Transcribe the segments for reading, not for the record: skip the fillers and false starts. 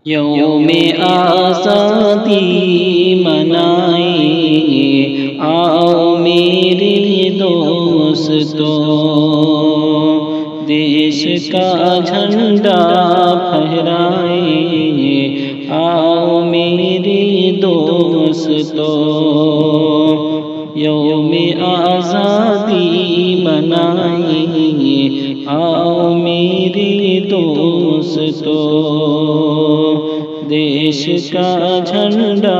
یوم آزادی منائیں، آؤ میرے دوستو، دیش کا جھنڈا پھہرائیں، آؤ میرے دوستو، یوم آزادی منائیں، آؤ میرے دوستو، دیش کا جھنڈا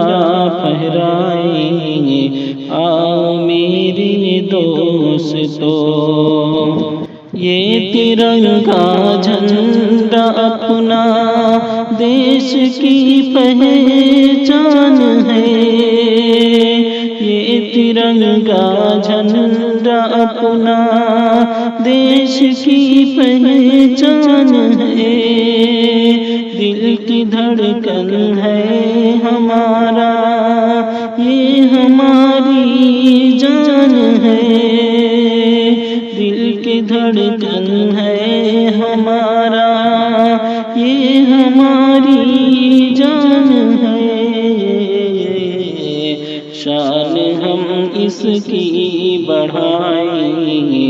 پھہرائیں، آؤ میرے دوستو، یہ ترنگا جھنڈا اپنا دیش کی پہچان ہے، یہ ترنگا جھنڈا اپنا دیش کی پہچان ہے، دل کی دھڑکن ہے ہمارا، یہ ہماری جان ہے، دل کی دھڑکن ہے ہمارا، یہ ہماری جان ہے، شان ہم اس کی بڑھائیں،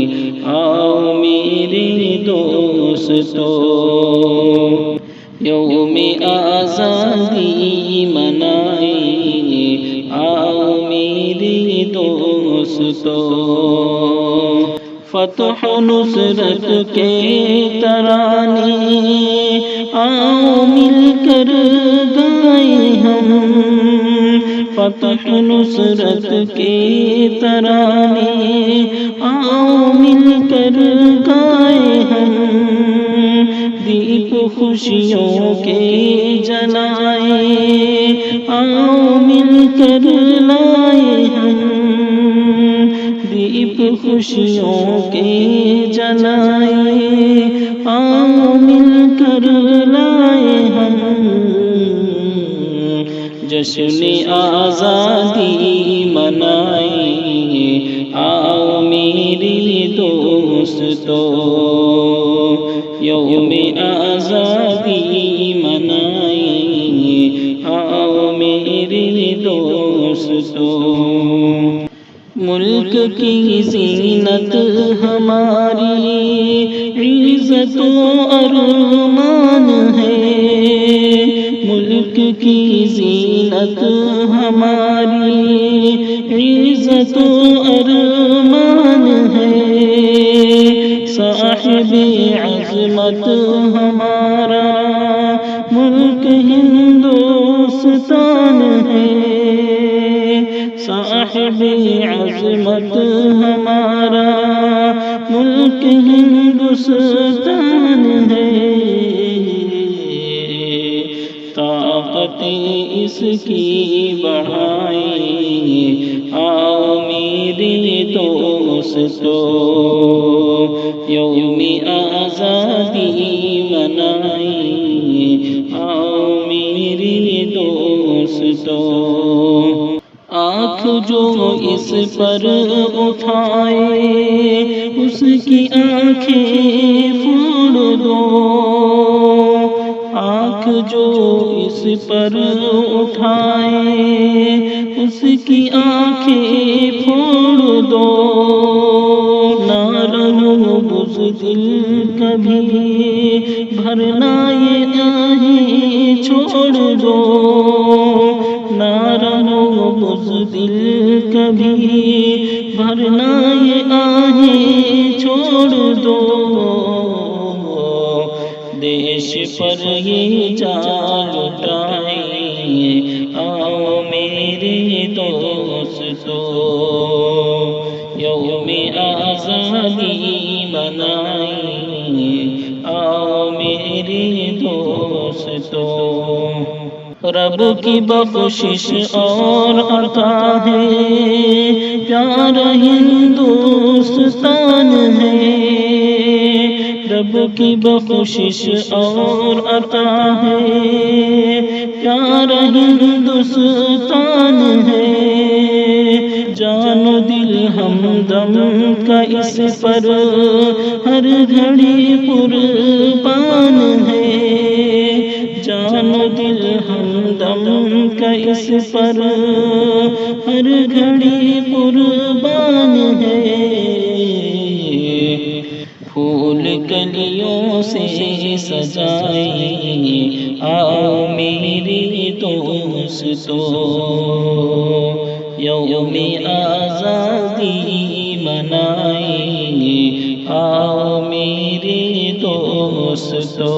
آؤ میرے دوستو، یوم آزادی منائیں، آؤ میرے دوستو، فتح و نصرت کے ترانے آؤ مل کر گائیں ہم، فتح و نصرت کے ترانے آؤ مل کر گائیں ہم، دیپ خوشیوں کے جلائیں، آؤ مل کر لائیں ہم، دیپ خوشیوں کے جلائیں، آؤ مل کر لائیں ہم، جشن آزادی منائیں، آؤ میرے دوستو، یوم آزادی منائیں، آؤ میرے دوستو، ملک کی زینت ہماری عزت و ارمان ہے، ملک کی زینت ہماری عزت و ارمان ہے، صاحب عظمت ہمارا ملک ہندوستان ہے، صاحب عظمت ہمارا ملک ہندوستان ہے، طاقت اس کی بڑھائیں، آؤ میرے دوستو، یوم آزادی منائیں، آؤ میرے دوستو، آنکھ جو اس پر اٹھائے اس کی آنکھیں پھوڑ دو، آنکھ جو اس پر اٹھائے اس کی آنکھیں پھوڑ دو، نہ رہو بزدل کبھی بھرنا یہ آہیں چھوڑ دو، نہ رہو بزدل کبھی بھرنا یہ آہیں چھوڑ دو، دیش پر یہ جان لٹائیں، آؤ میرے دوستو، یوم آزادی منائیں، آؤ میرے دوستو، رب کی بخشش اور عطا ہے، پیارا ہندوستان ہے، رب کی بخشش اور عطا ہے، پیارا ہندوستان ہے، جان و دل ہمدم کا اس پر ہر گھڑی قربان ہے، جان و دل دل ہمدم کا اس پر ہر گھڑی قربان ہے، پھول کلیوں سے سجائے آؤ میری دوستو، یوم آزادی منائیں آؤ میری دوستو۔